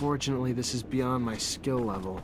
Fortunately, this is beyond my skill level.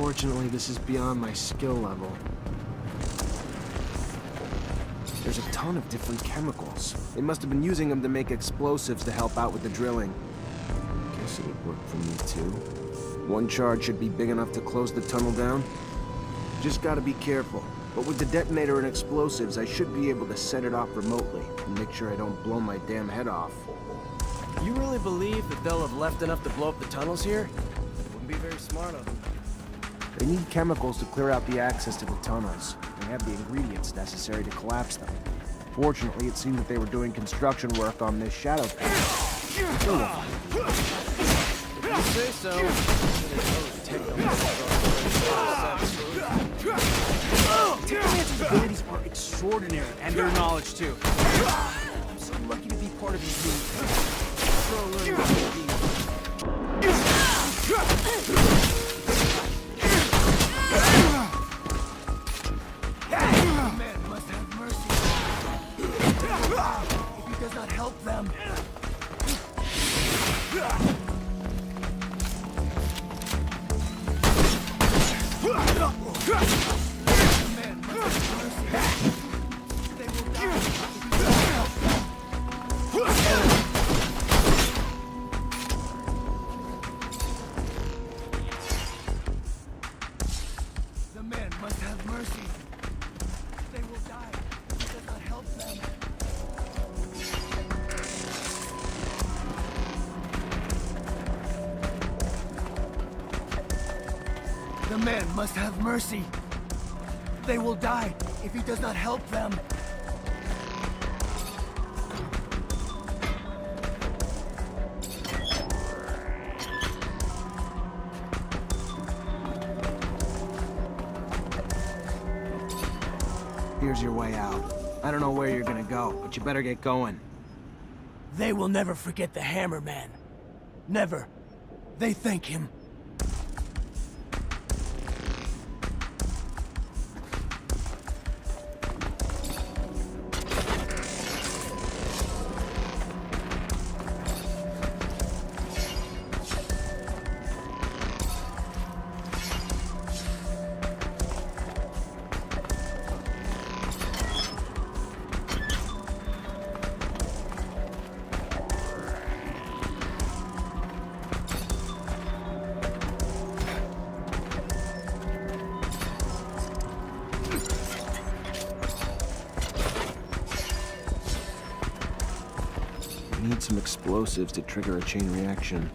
Unfortunately, this is beyond my skill level. There's a ton of different chemicals. They must have been using them to make explosives to help out with the drilling. Guess it would work for me too. One charge should be big enough to close the tunnel down. Just gotta be careful. But with the detonator and explosives, I should be able to set it off remotely and make sure I don't blow my damn head off. You really believe that they'll have left enough to blow up the tunnels here? Wouldn't be very smart of them. They need chemicals to clear out the access to the tunnels. They have the ingredients necessary to collapse them. Fortunately, it seemed that they were doing construction work on this shadow pit. If you say so. Technomancer's abilities are extraordinary, and their knowledge too. I'm so lucky to be part of these units. Man must have mercy. If he does not help them. The man must have mercy. They will die. He does not help them. The man must have mercy. They will die if he does not help them. Here's your way out. I don't know where you're gonna go, but you better get going. They will never forget the Hammer Man. Never. They thank him. I need some explosives to trigger a chain reaction.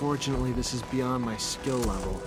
Unfortunately, this is beyond my skill level.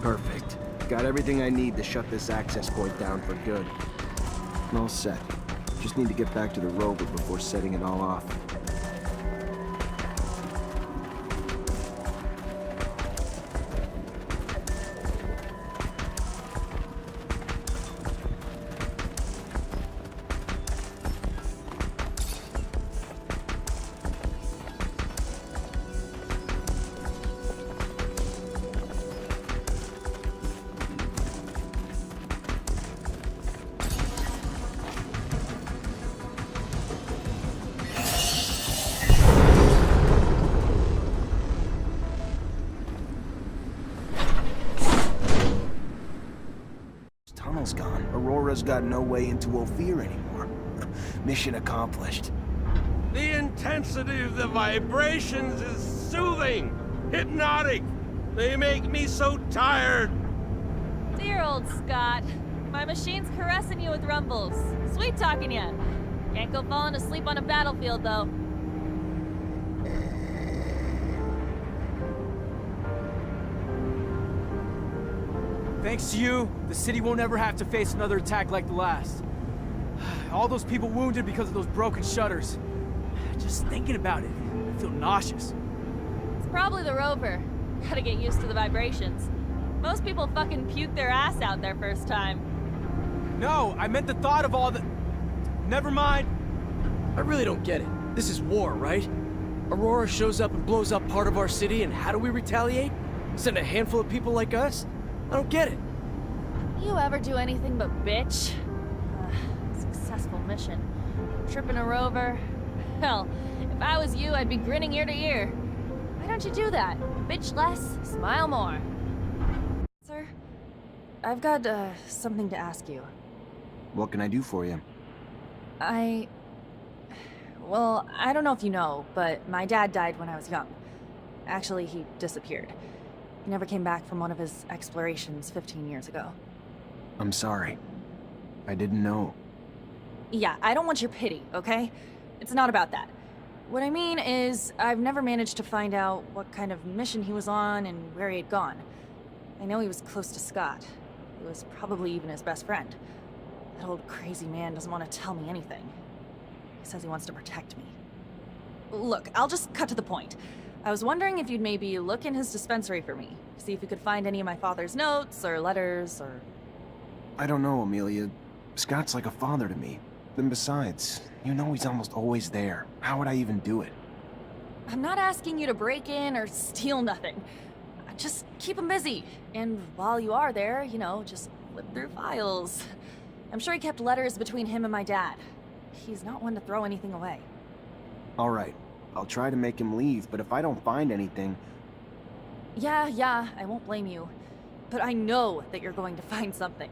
Perfect. Got everything I need to shut this access point down for good. All set. Just need to get back to the rover before setting it all off. Tunnel's gone. Aurora's got no way into Ophir anymore. Mission accomplished. The intensity of the vibrations is soothing, hypnotic. They make me so tired. Dear old Scott. My machine's caressing you with rumbles. Sweet talking you. Can't go falling asleep on a battlefield, though. Thanks to you, the city won't ever have to face another attack like the last. All those people wounded because of those broken shutters. Just thinking about it, I feel nauseous. It's probably the rover. Gotta get used to the vibrations. Most people fucking puke their ass out their first time. No, I meant the thought of all the... Never mind. I really don't get it. This is war, right? Aurora shows up and blows up part of our city, and how do we retaliate? Send a handful of people like us? I don't get it. You ever do anything but bitch? Successful mission. Tripping a rover? Hell, if I was you, I'd be grinning ear to ear. Why don't you do that? Bitch less, smile more. Sir, I've got, something to ask you. What can I do for you? Well, I don't know if you know, but my dad died when I was young. Actually, he disappeared. He never came back from one of his explorations 15 years ago. I'm sorry. I didn't know. Yeah, I don't want your pity, okay? It's not about that. What I mean is, I've never managed to find out what kind of mission he was on and where he had gone. I know he was close to Scott. He was probably even his best friend. That old crazy man doesn't want to tell me anything. He says he wants to protect me. Look, I'll just cut to the point. I was wondering if you'd maybe look in his dispensary for me, see if you could find any of my father's notes or letters or... I don't know, Amelia. Scott's like a father to me. Then besides, you know he's almost always there. How would I even do it? I'm not asking you to break in or steal nothing. Just keep him busy. And while you are there, you know, just flip through files. I'm sure he kept letters between him and my dad. He's not one to throw anything away. All right. I'll try to make him leave, but if I don't find anything... Yeah, I won't blame you. But I know that you're going to find something.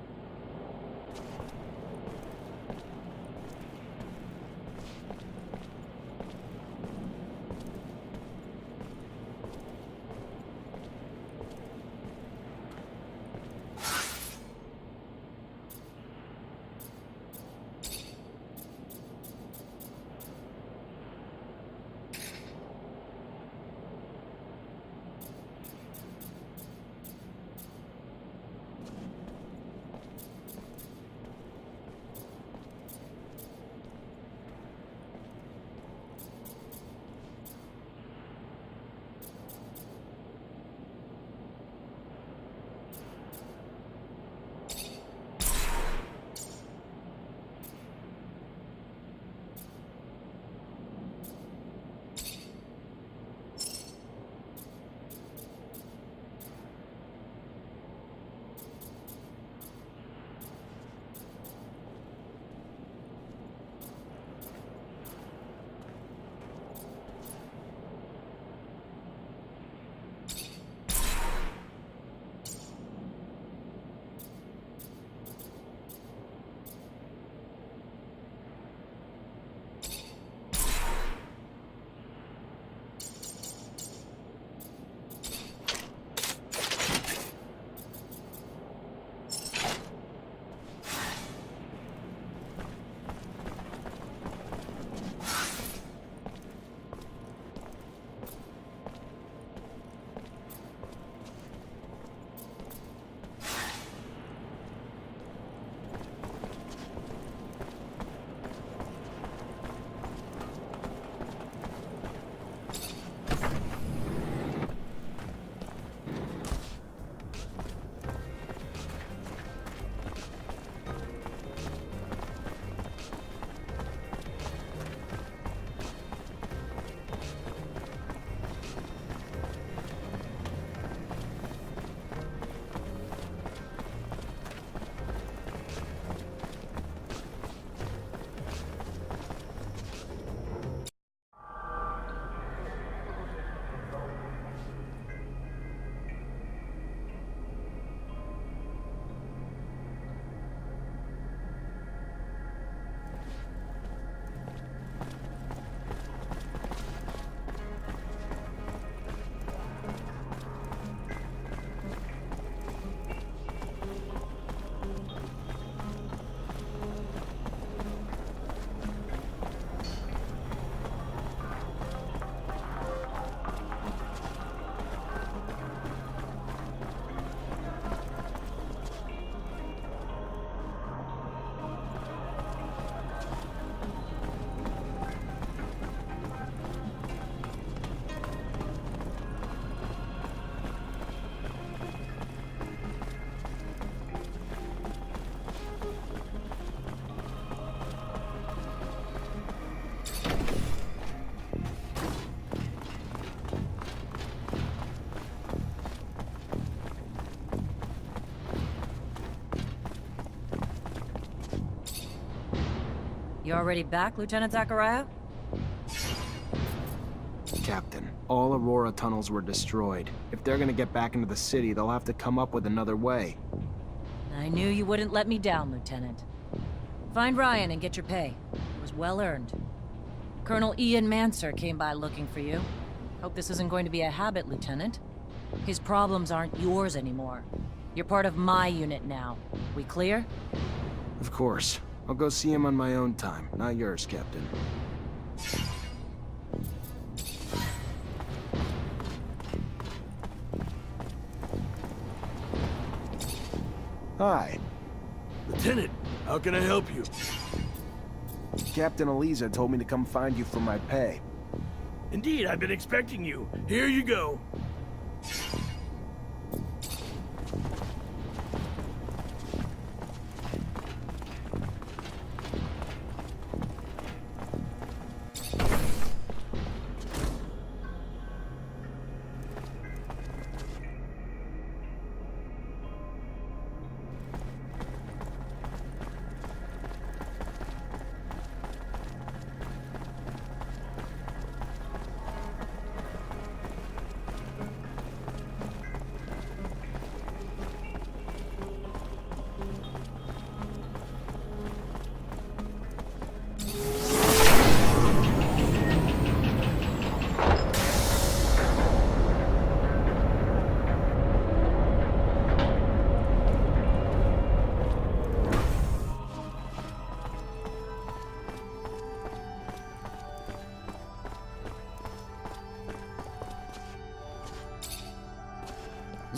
You already back, Lieutenant Zachariah? Captain, all Aurora tunnels were destroyed. If they're gonna get back into the city, they'll have to come up with another way. I knew you wouldn't let me down, Lieutenant. Find Ryan and get your pay. It was well earned. Colonel Ian Mancer came by looking for you. Hope this isn't going to be a habit, Lieutenant. His problems aren't yours anymore. You're part of my unit now. We clear? Of course. I'll go see him on my own time, not yours, Captain. Hi. Lieutenant, how can I help you? Captain Eliza told me to come find you for my pay. Indeed, I've been expecting you. Here you go.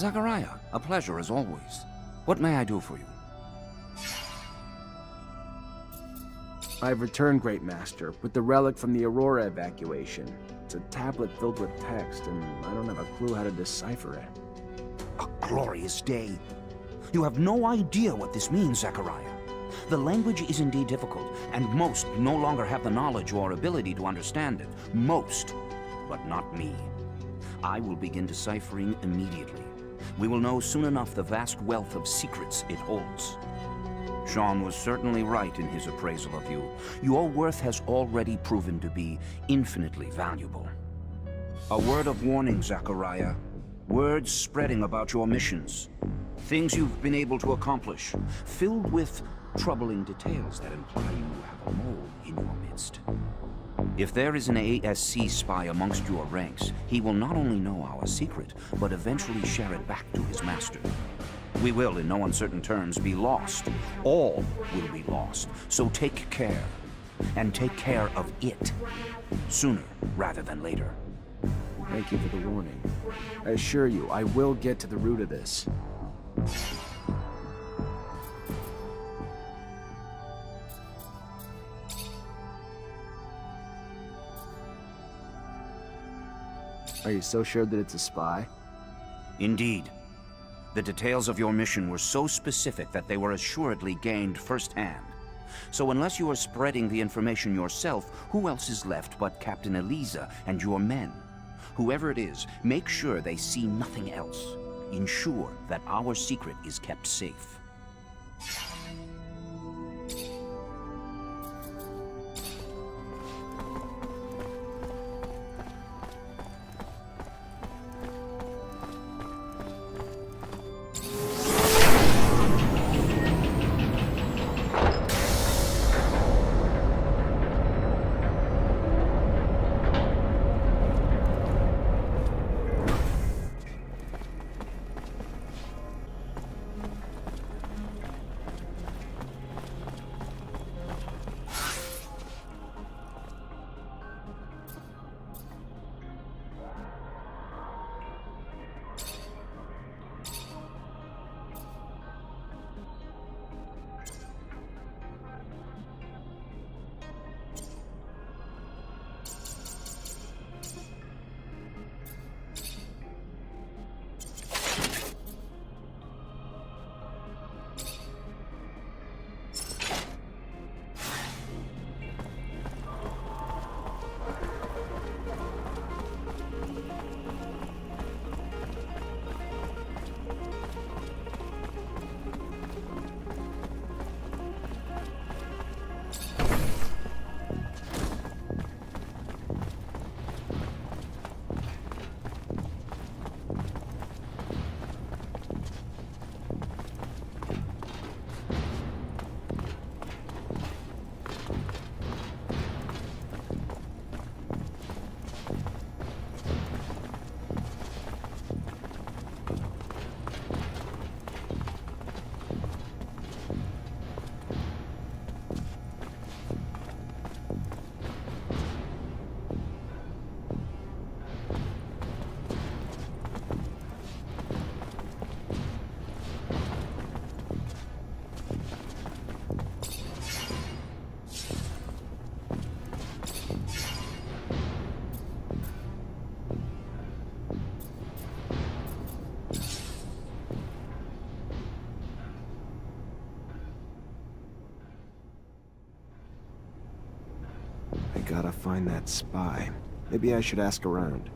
Zachariah, a pleasure as always. What may I do for you? I've returned, Great Master, with the relic from the Aurora evacuation. It's a tablet filled with text, and I don't have a clue how to decipher it. A glorious day. You have no idea what this means, Zachariah. The language is indeed difficult, and most no longer have the knowledge or ability to understand it. Most, but not me. I will begin deciphering immediately. We will know soon enough the vast wealth of secrets it holds. Sean was certainly right in his appraisal of you. Your worth has already proven to be infinitely valuable. A word of warning, Zachariah. Words spreading about your missions. Things you've been able to accomplish, filled with troubling details that imply you have a mole in your midst. If there is an ASC spy amongst your ranks, he will not only know our secret, but eventually share it back to his master. We will, in no uncertain terms, be lost. All will be lost. So take care. And take care of it. Sooner rather than later. Thank you for the warning. I assure you, I will get to the root of this. Are you so sure that it's a spy? Indeed. The details of your mission were so specific that they were assuredly gained firsthand. So unless you are spreading the information yourself, who else is left but Captain Eliza and your men? Whoever it is, make sure they see nothing else. Ensure that our secret is kept safe. gotta find that spy. Maybe I should ask around.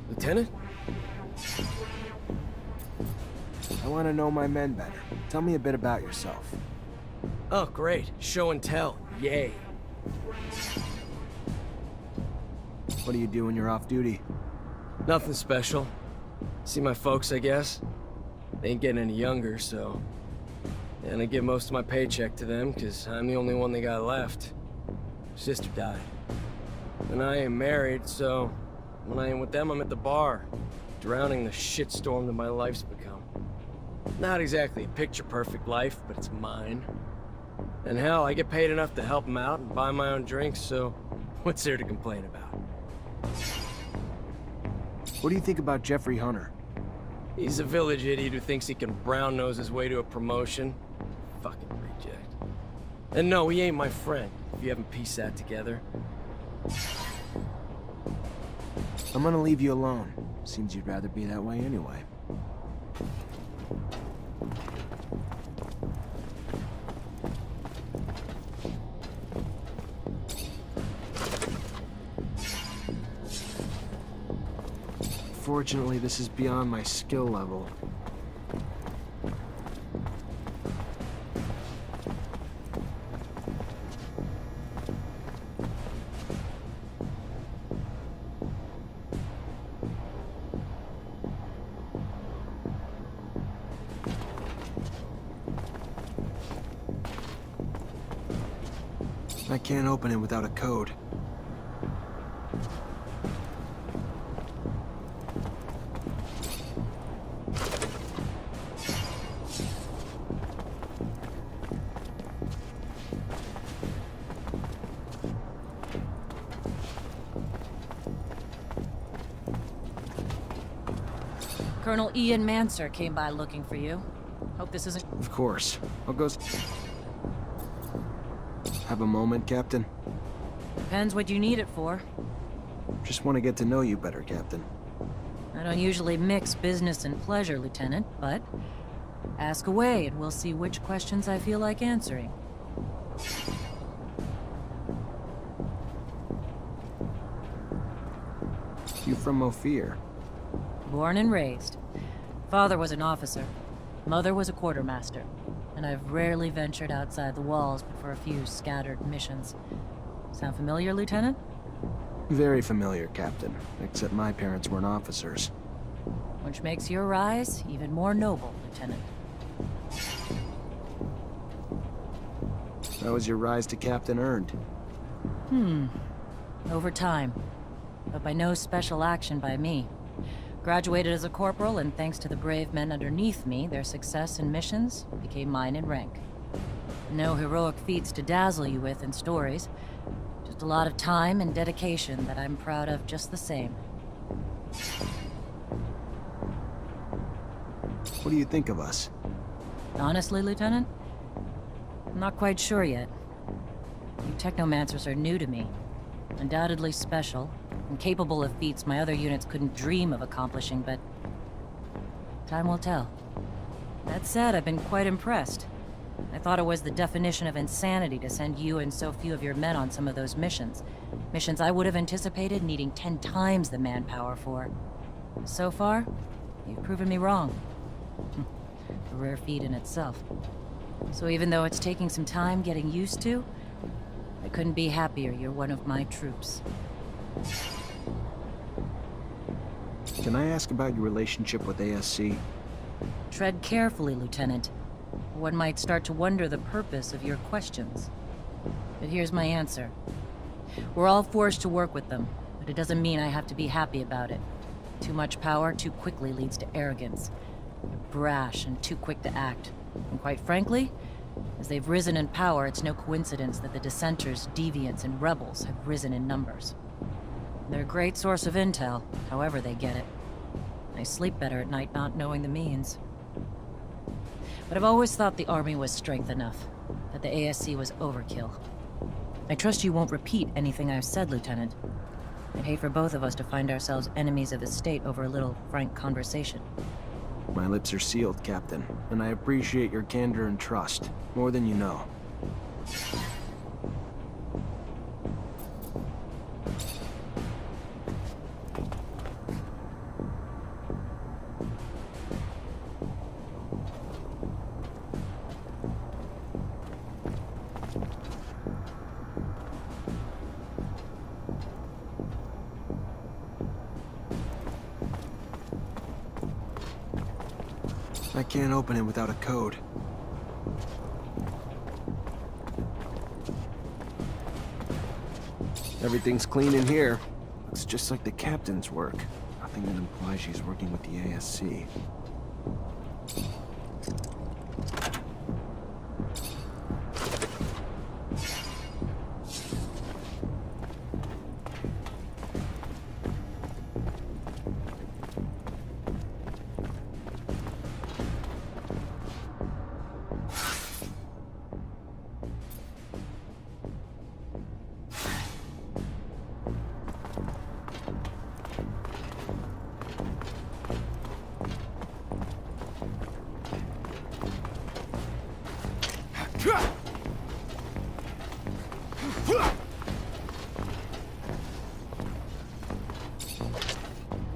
Lieutenant? I want to know my men better. Tell me a bit about yourself. Oh, great. Show and tell. Yay. What do you do when you're off duty? Nothing special. See my folks, I guess. They ain't getting any younger, so... And I give most of my paycheck to them, because I'm the only one they got left. Sister died. And I ain't married, so... When I ain't with them, I'm at the bar, drowning the shitstorm that my life's become. Not exactly a picture-perfect life, but it's mine. And hell, I get paid enough to help them out and buy my own drinks, so what's there to complain about? What do you think about Jeffrey Hunter? He's a village idiot who thinks he can brown-nose his way to a promotion. Fucking reject. And no, he ain't my friend, if you haven't pieced that together. I'm gonna leave you alone. Seems you'd rather be that way anyway. Fortunately, this is beyond my skill level. I can't open it without a code. Colonel Ian Mancer came by looking for you. Hope this isn't... Of course. I'll go... Have a moment, Captain? Depends what you need it for. Just want to get to know you better, Captain. I don't usually mix business and pleasure, Lieutenant, but... Ask away and we'll see which questions I feel like answering. You from Ophir? Born and raised. Father was an officer. Mother was a quartermaster. And I've rarely ventured outside the walls but for a few scattered missions. Sound familiar, Lieutenant? Very familiar, Captain. Except my parents weren't officers. Which makes your rise even more noble, Lieutenant. How was your rise to Captain earned? Over time. But by no special action by me. Graduated as a corporal, and thanks to the brave men underneath me, their success in missions became mine in rank. No heroic feats to dazzle you with in stories. Just a lot of time and dedication that I'm proud of just the same. What do you think of us? Honestly, Lieutenant? I'm not quite sure yet. You Technomancers are new to me. Undoubtedly special, and capable of feats my other units couldn't dream of accomplishing, but... time will tell. That said, I've been quite impressed. I thought it was the definition of insanity to send you and so few of your men on some of those missions. Missions I would have anticipated needing 10 times the manpower for. So far, you've proven me wrong. A rare feat in itself. So even though it's taking some time getting used to, I couldn't be happier you're one of my troops. Can I ask about your relationship with ASC? Tread carefully, Lieutenant. One might start to wonder the purpose of your questions. But here's my answer. We're all forced to work with them, but it doesn't mean I have to be happy about it. Too much power too quickly leads to arrogance. They're brash and too quick to act. And quite frankly, as they've risen in power, it's no coincidence that the dissenters, deviants, and rebels have risen in numbers. They're a great source of intel, however they get it. I sleep better at night not knowing the means. But I've always thought the army was strength enough, that the ASC was overkill. I trust you won't repeat anything I've said, Lieutenant. I'd hate for both of us to find ourselves enemies of the state over a little frank conversation. My lips are sealed, Captain, and I appreciate your candor and trust, more than you know. I can't open it without a code. Everything's clean in here. Looks just like the captain's work. Nothing that implies she's working with the ASC.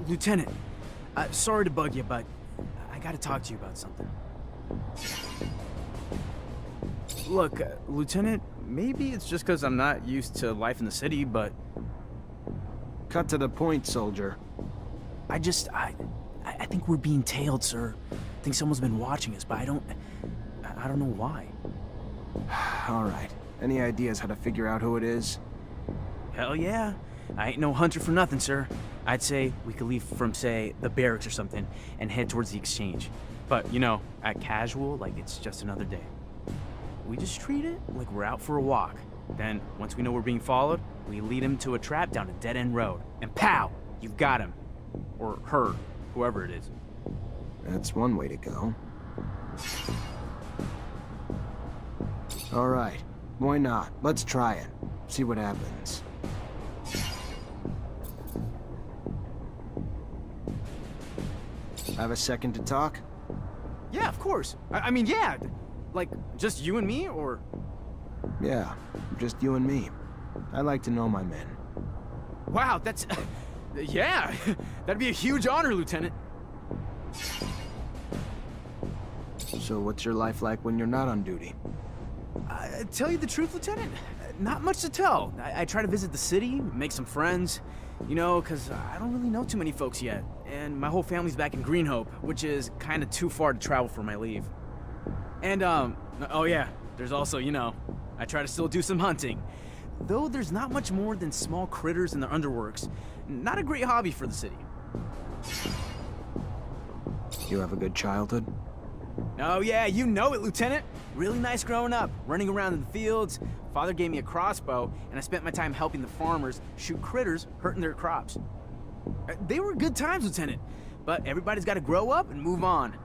Lieutenant, sorry to bug you, but I gotta talk to you about something. Look, Lieutenant, maybe it's just because I'm not used to life in the city, but Cut to the point, soldier. I think we're being tailed, sir. I think someone's been watching us, but I don't know why. All right. Any ideas how to figure out who it is? Hell yeah. I ain't no hunter for nothing, sir. I'd say we could leave from, say, the barracks or something and head towards the exchange. But, you know, act casual like it's just another day. We just treat it like we're out for a walk. Then, once we know we're being followed, we lead him to a trap down a dead-end road. And pow! You've got him. Or her. Whoever it is. That's one way to go. All right. Why not? Let's try it. See what happens. Have a second to talk? Yeah, of course. I mean, yeah. Like, just you and me, or...? Yeah, just you and me. I like to know my men. Wow, that's... yeah, that'd be a huge honor, Lieutenant. So what's your life like when you're not on duty? Tell you the truth, Lieutenant, not much to tell. I try to visit the city, make some friends, you know, because I don't really know too many folks yet. And my whole family's back in Greenhope, which is kind of too far to travel for my leave. And, oh yeah, there's also, you know, I try to still do some hunting. Though there's not much more than small critters in the underworks. Not a great hobby for the city. You have a good childhood? Oh yeah, you know it, Lieutenant. Really nice growing up, running around in the fields. Father gave me a crossbow, and I spent my time helping the farmers shoot critters hurting their crops. They were good times, Lieutenant, but everybody's got to grow up and move on.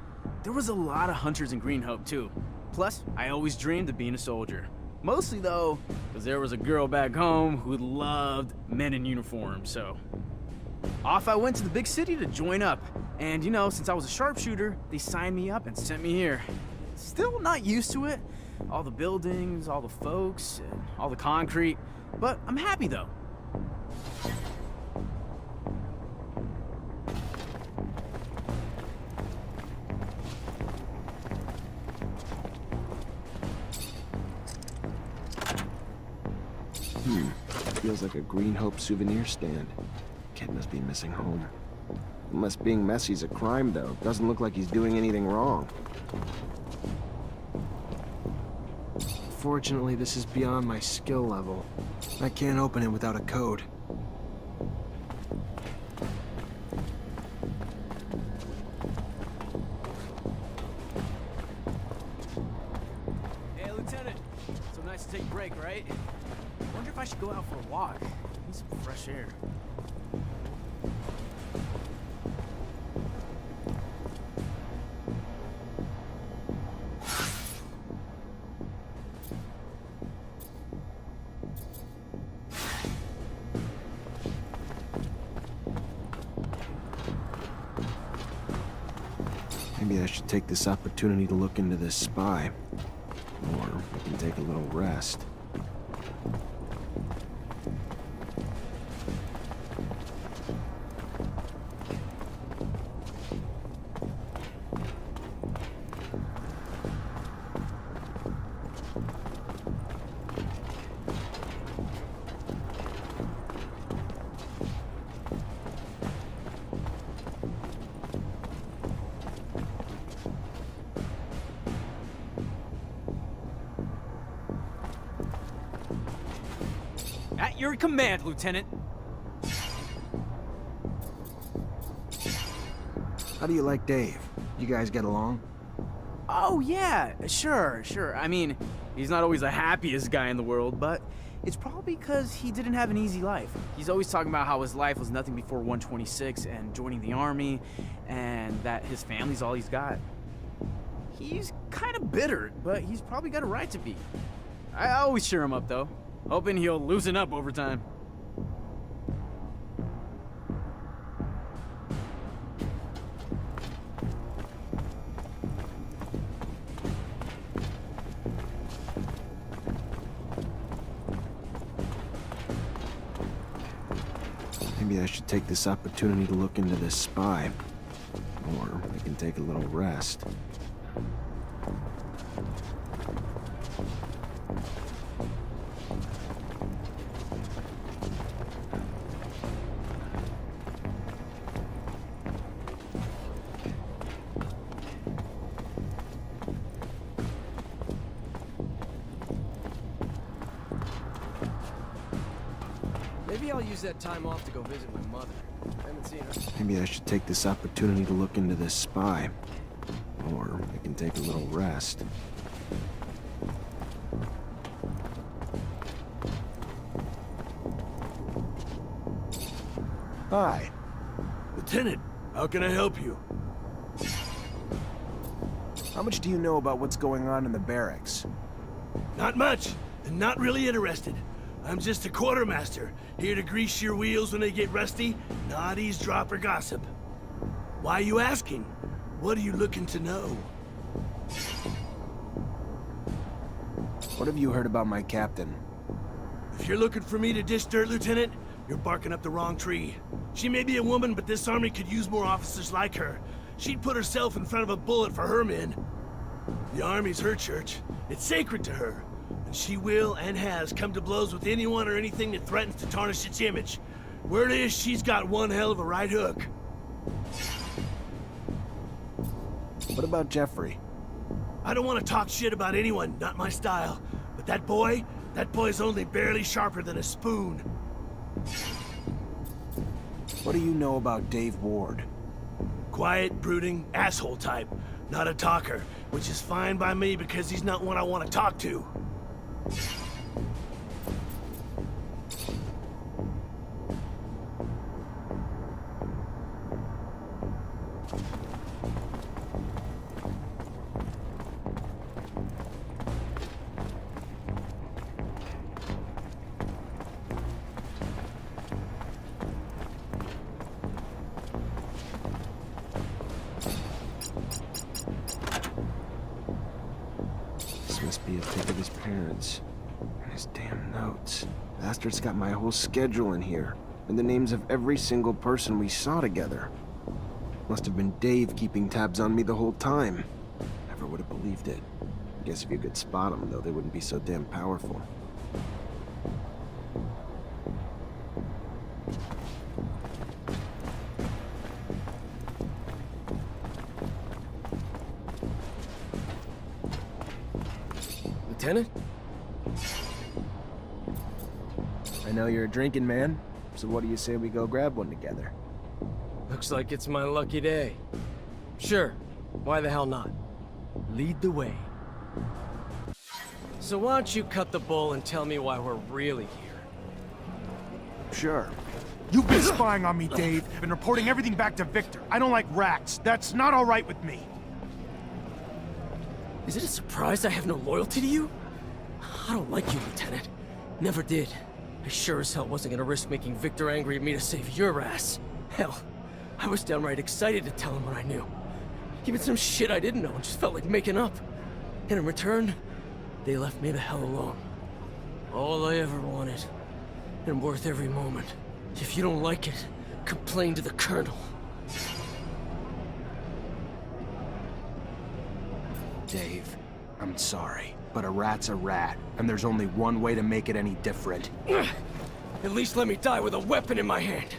There was a lot of hunters in Greenhope, too. Plus, I always dreamed of being a soldier. Mostly, though, because there was a girl back home who loved men in uniform, so... Off I went to the big city to join up. And, you know, since I was a sharpshooter, they signed me up and sent me here. Still not used to it. All the buildings, all the folks, and all the concrete. But I'm happy, though. Feels like a Greenhope souvenir stand. Kid must be missing home. Unless being messy's a crime, though. Doesn't look like he's doing anything wrong. Fortunately, this is beyond my skill level. I can't open it without a code. Hey, Lieutenant. So nice to take a break, right? Wonder if I should go out for a walk. Need some fresh air. Maybe I should take this opportunity to look into this spy. Or I can take a little rest. At your command, Lieutenant. How do you like Dave? You guys get along? Oh, yeah, sure. I mean, he's not always the happiest guy in the world, but it's probably because he didn't have an easy life. He's always talking about how his life was nothing before 126 and joining the army, and that his family's all he's got. He's kind of bitter, but he's probably got a right to be. I always cheer him up, though, hoping he'll loosen up over time. Maybe I should take this opportunity to look into this spy. Or I can take a little rest. Maybe I'll use that time off to go visit my mother. I haven't seen her. Maybe I should take this opportunity to look into this spy. Or I can take a little rest. Hi. Lieutenant, how can I help you? How much do you know about what's going on in the barracks? Not much, and not really interested. I'm just a quartermaster, here to grease your wheels when they get rusty, not eavesdrop or gossip. Why are you asking? What are you looking to know? What have you heard about my captain? If you're looking for me to dish dirt, Lieutenant, you're barking up the wrong tree. She may be a woman, but this army could use more officers like her. She'd put herself in front of a bullet for her men. The army's her church. It's sacred to her. And she will and has come to blows with anyone or anything that threatens to tarnish its image. Word is, she's got one hell of a right hook. What about Jeffrey? I don't want to talk shit about anyone, not my style. But that boy's only barely sharper than a spoon. What do you know about Dave Ward? Quiet, brooding, asshole type. Not a talker, which is fine by me because he's not one I want to talk to. This must be a pic of his parents. And his damn notes. Bastard's got my whole schedule in here. And the names of every single person we saw together. Must have been Dave keeping tabs on me the whole time. Never would have believed it. Guess if you could spot them, though, they wouldn't be so damn powerful. Lieutenant? I know you're a drinking man, so what do you say we go grab one together? Looks like it's my lucky day. Sure, why the hell not? Lead the way. So why don't you cut the bull and tell me why we're really here? Sure. You've been spying on me, Dave, and reporting everything back to Victor. I don't like rats. That's not all right with me. Is it a surprise I have no loyalty to you? I don't like you, Lieutenant. Never did. I sure as hell wasn't gonna risk making Victor angry at me to save your ass. Hell, I was downright excited to tell him what I knew. Given some shit I didn't know and just felt like making up. And in return, they left me the hell alone. All I ever wanted, and worth every moment. If you don't like it, complain to the Colonel. Dave, I'm sorry, but a rat's a rat, and there's only one way to make it any different. At least let me die with a weapon in my hand.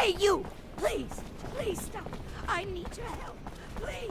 Hey, you! Please, please stop. I need your help. Please.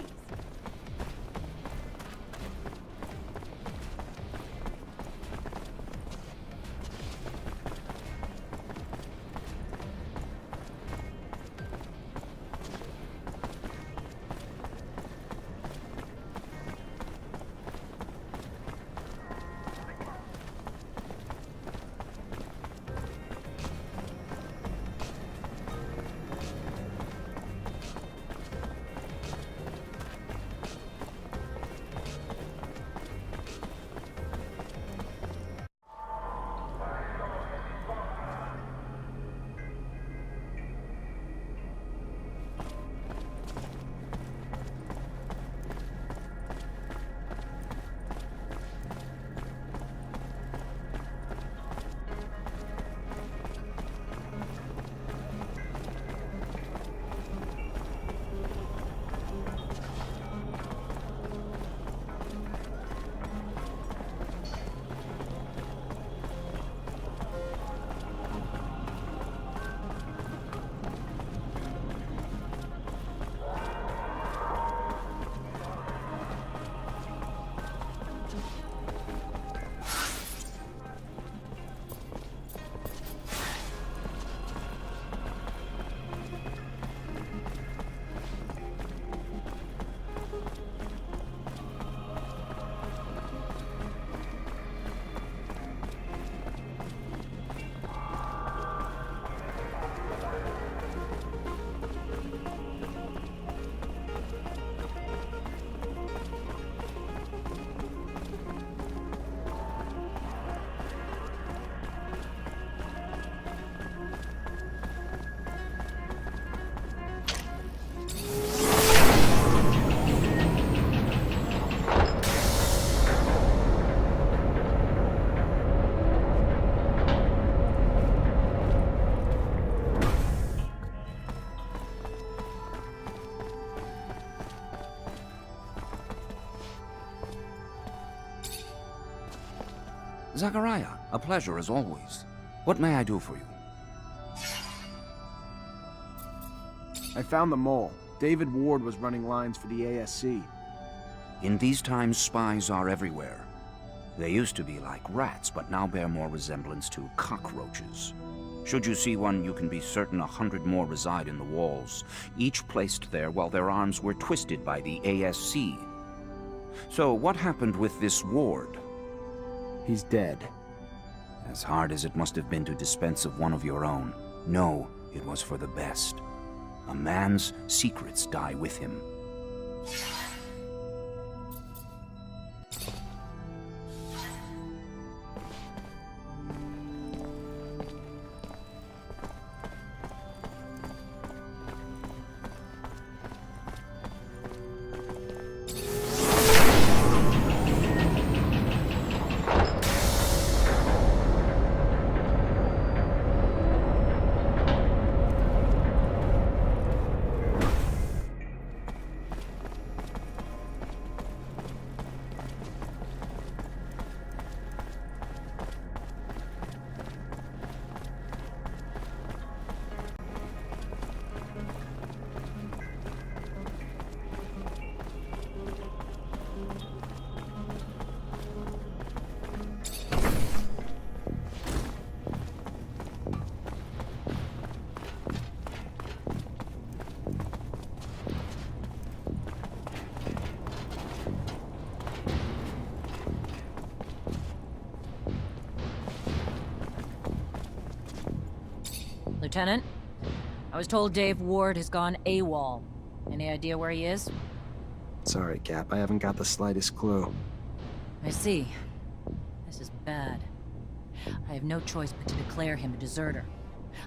Zachariah, a pleasure as always. What may I do for you? I found the mole. David Ward was running lines for the ASC. In these times, spies are everywhere. They used to be like rats, but now bear more resemblance to cockroaches. Should you see one, you can be certain 100 more reside in the walls, each placed there while their arms were twisted by the ASC. So what happened with this Ward? He's dead. As hard as it must have been to dispense of one of your own, no, it was for the best. A man's secrets die with him. Lieutenant, I was told Dave Ward has gone AWOL. Any idea where he is? Sorry, Cap, I haven't got the slightest clue. I see. This is bad. I have no choice but to declare him a deserter.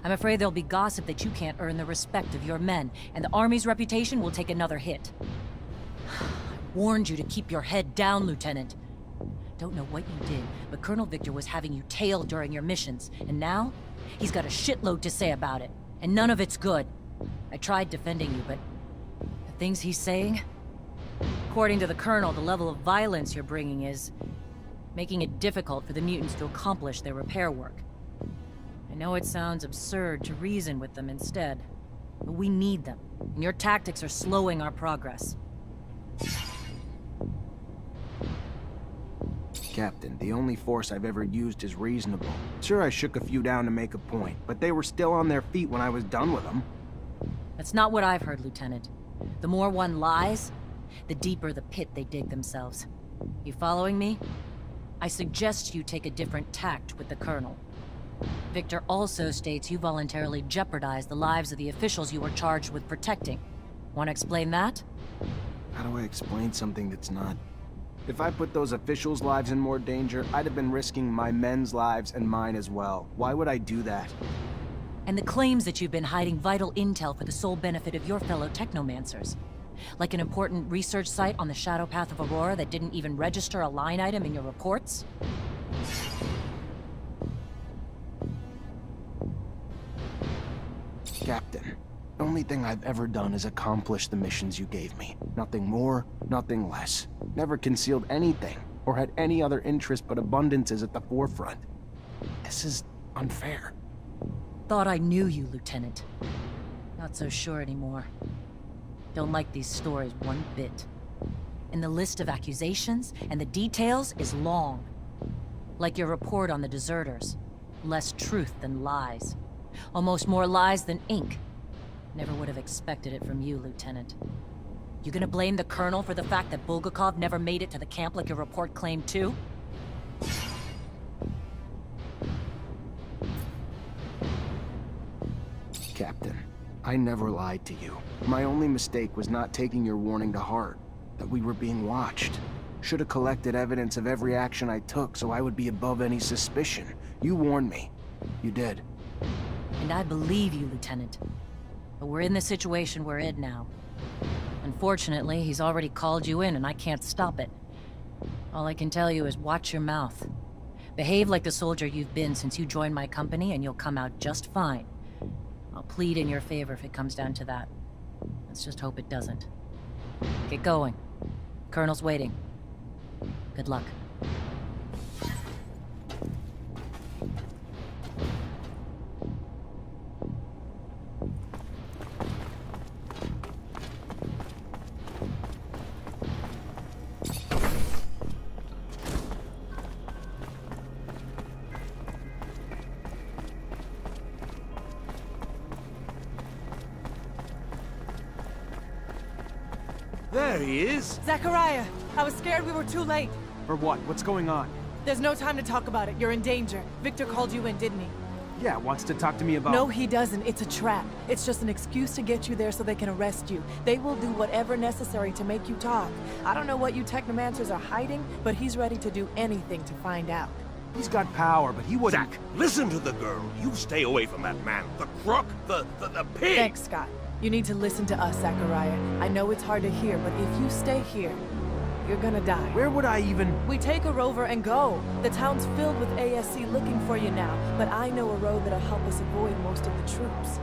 I'm afraid there'll be gossip that you can't earn the respect of your men, and the Army's reputation will take another hit. I warned you to keep your head down, Lieutenant. Don't know what you did, but Colonel Victor was having you tailed during your missions, and now he's got a shitload to say about it, and none of it's good. I tried defending you, but the things he's saying? According to the Colonel, the level of violence you're bringing is making it difficult for the mutants to accomplish their repair work. I know it sounds absurd to reason with them instead, but we need them, and your tactics are slowing our progress. Captain, the only force I've ever used is reasonable. Sure, I shook a few down to make a point, but they were still on their feet when I was done with them. That's not what I've heard, Lieutenant. The more one lies, the deeper the pit they dig themselves. You following me? I suggest you take a different tact with the Colonel. Victor also states you voluntarily jeopardized the lives of the officials you were charged with protecting. Want to explain that? How do I explain something that's not? If I put those officials' lives in more danger, I'd have been risking my men's lives and mine as well. Why would I do that? And the claims that you've been hiding vital intel for the sole benefit of your fellow Technomancers. Like an important research site on the shadow path of Aurora that didn't even register a line item in your reports? Captain, the only thing I've ever done is accomplish the missions you gave me. Nothing more, nothing less. Never concealed anything, or had any other interest but abundance is at the forefront. This is unfair. Thought I knew you, Lieutenant. Not so sure anymore. Don't like these stories one bit. And the list of accusations and the details is long. Like your report on the deserters. Less truth than lies. Almost more lies than ink. Never would have expected it from you, Lieutenant. You gonna blame the Colonel for the fact that Bulgakov never made it to the camp like your report claimed too? Captain, I never lied to you. My only mistake was not taking your warning to heart, that we were being watched. Should have collected evidence of every action I took so I would be above any suspicion. You warned me. You did. And I believe you, Lieutenant. But we're in the situation we're in now. Unfortunately, he's already called you in and I can't stop it. All I can tell you is watch your mouth. Behave like the soldier you've been since you joined my company and you'll come out just fine. I'll plead in your favor if it comes down to that. Let's just hope it doesn't. Get going. Colonel's waiting. Good luck. There he is. Zachariah, I was scared we were too late. For what? What's going on? There's no time to talk about it. You're in danger. Victor called you in, didn't he? Yeah, wants to talk to me about... No, he doesn't. It's a trap. It's just an excuse to get you there so they can arrest you. They will do whatever necessary to make you talk. I don't know what you Technomancers are hiding, but he's ready to do anything to find out. He's got power, but he wouldn't... Zach, listen to the girl. You stay away from that man. The crook, the pig. Thanks, Scott. You need to listen to us, Zachariah. I know it's hard to hear, but if you stay here, you're gonna die. Where would I even... We take a rover and go. The town's filled with ASC looking for you now, but I know a road that'll help us avoid most of the troops.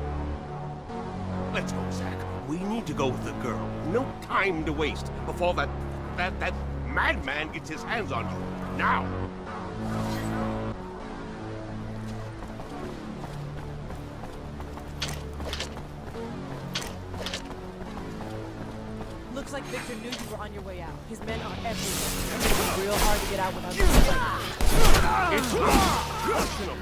Let's go, Zach. We need to go with the girl. No time to waste before that madman gets his hands on you. Now! Looks like Victor knew you were on your way out. His men are everywhere. It's real hard to get out without them. It's personal.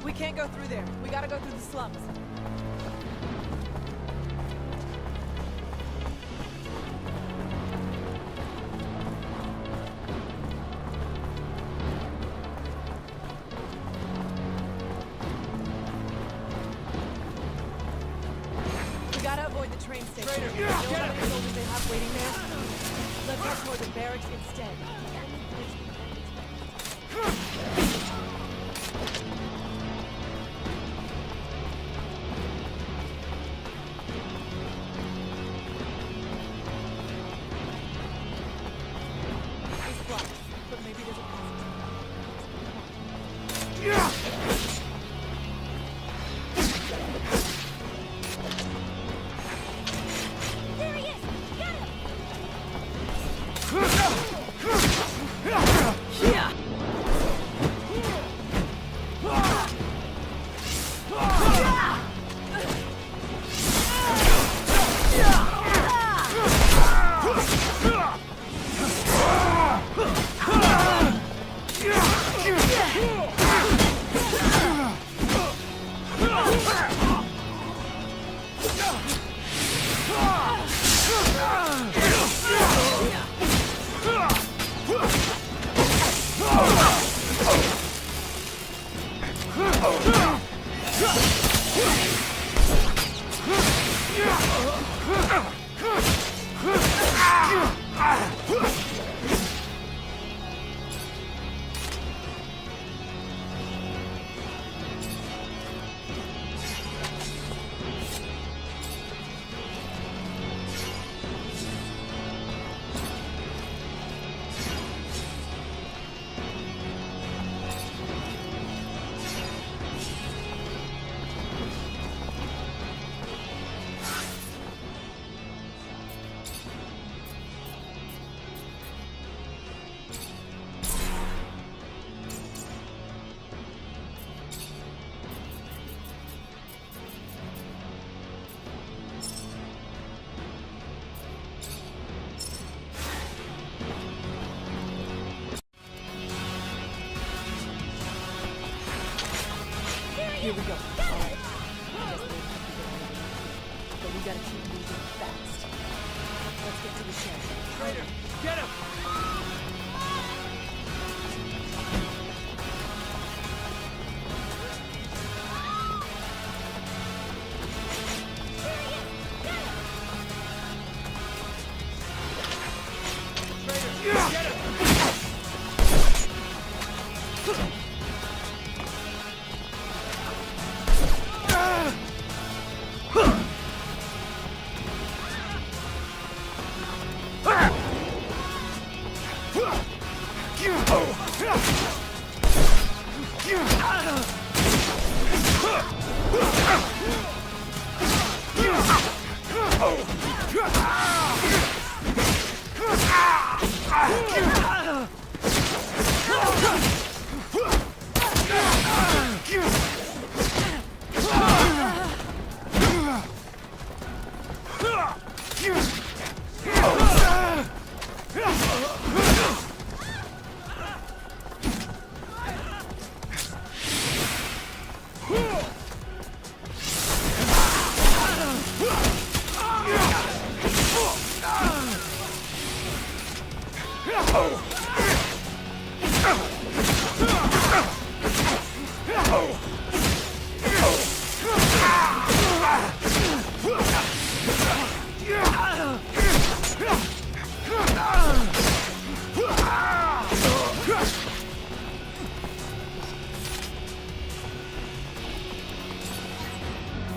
We can't go through there. We gotta go through the slums. We gotta avoid the train station. You know how many soldiers they have waiting there? Let's head toward the barracks instead. Here we go. All right. But we gotta keep moving fast. Let's get to the shed. Traitor, get him!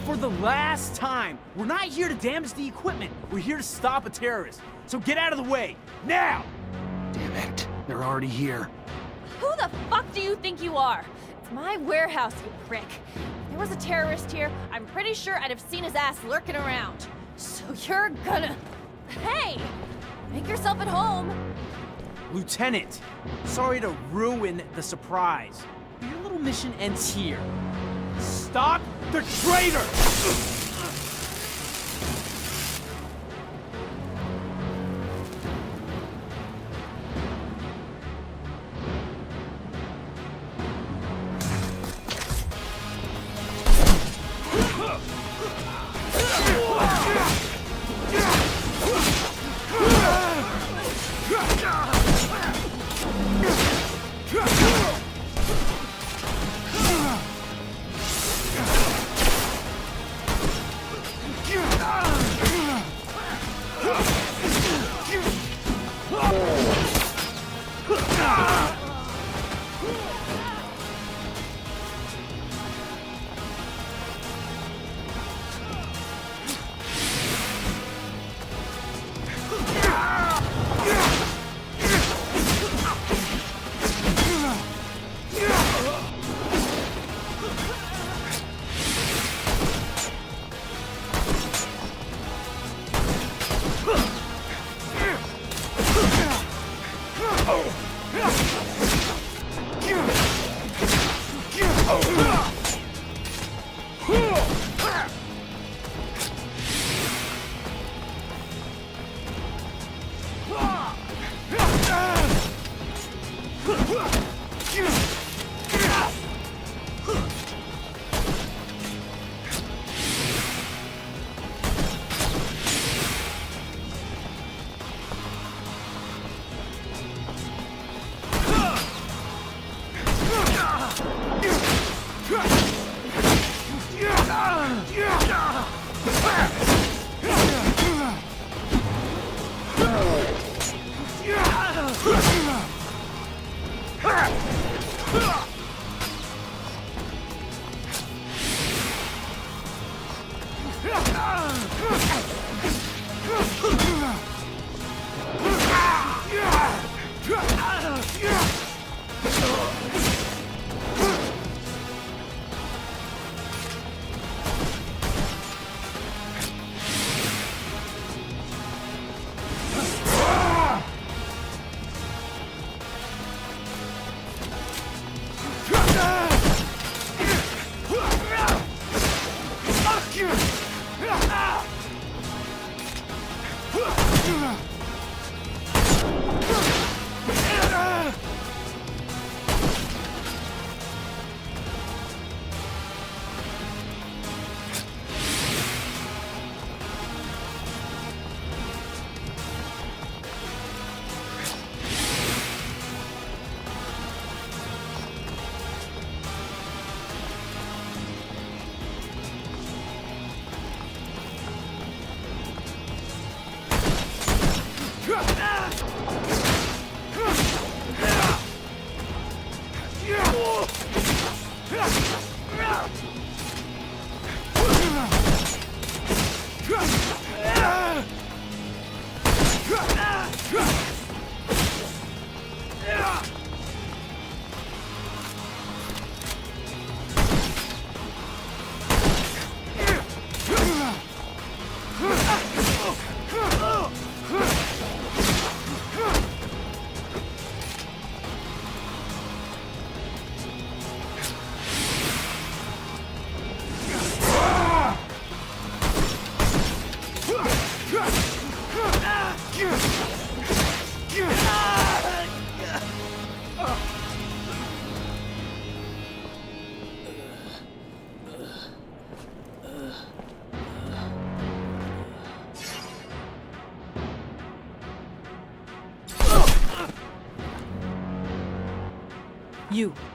For the last time, we're not here to damage the equipment. We're here to stop a terrorist. So get out of the way, now! Damn it. They're already here. Who the fuck do you think you are? It's my warehouse, you prick. If there was a terrorist here, I'm pretty sure I'd have seen his ass lurking around. So you're gonna... Hey! Make yourself at home. Lieutenant, sorry to ruin the surprise. But your little mission ends here. Stop the traitor!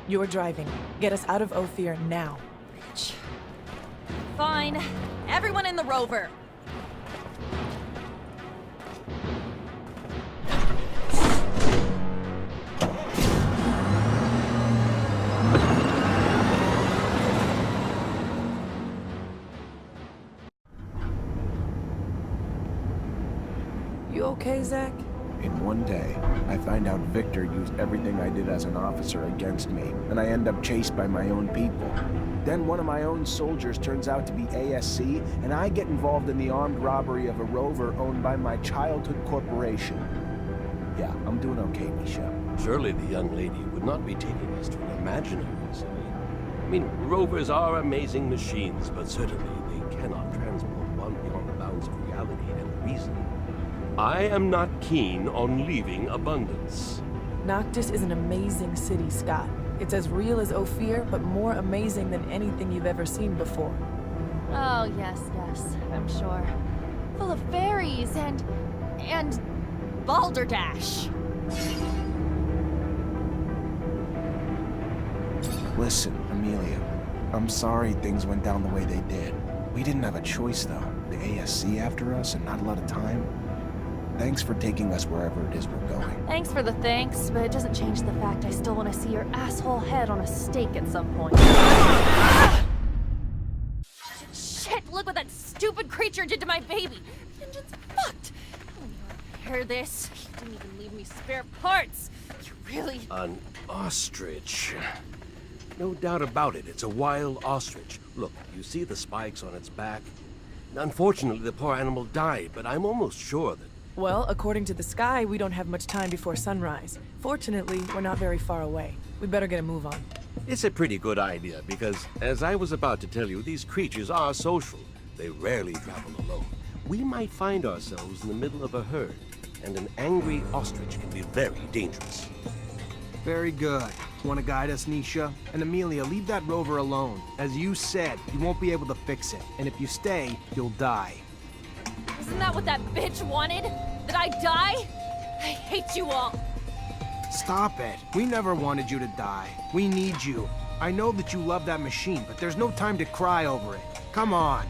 You're driving. Get us out of Ophir now. Fine. Everyone in the rover. You okay, Zach? In one day, I find out Victor used everything I did as an officer against me, and I end up chased by my own people. Then one of my own soldiers turns out to be ASC, and I get involved in the armed robbery of a rover owned by my childhood corporation. Yeah, I'm doing okay, Misha. Surely the young lady would not be taking us to an imaginary city. I mean, rovers are amazing machines, but certainly they cannot transport one beyond the bounds of reality and reason. I am not keen on leaving Abundance. Noctis is an amazing city, Scott. It's as real as Ophir, but more amazing than anything you've ever seen before. Oh, yes, I'm sure. Full of fairies and balderdash. Listen, Amelia, I'm sorry things went down the way they did. We didn't have a choice, though. The ASC after us and not a lot of time. Thanks for taking us wherever it is we're going. Thanks for the thanks, but it doesn't change the fact I still want to see your asshole head on a stake at some point. Shit, look what that stupid creature did to my baby. The engine's fucked. When you repair this, you didn't even leave me spare parts. You really... An ostrich. No doubt about it, it's a wild ostrich. Look, you see the spikes on its back? Unfortunately, the poor animal died, but I'm almost sure that... Well, according to the sky, we don't have much time before sunrise. Fortunately, we're not very far away. We better get a move on. It's a pretty good idea, because, as I was about to tell you, these creatures are social. They rarely travel alone. We might find ourselves in the middle of a herd, and an angry ostrich can be very dangerous. Very good. Want to guide us, Nisha? And Amelia, leave that rover alone. As you said, you won't be able to fix it. And if you stay, you'll die. Isn't that what that bitch wanted? That I die? I hate you all. Stop it. We never wanted you to die. We need you. I know that you love that machine, but there's no time to cry over it. Come on.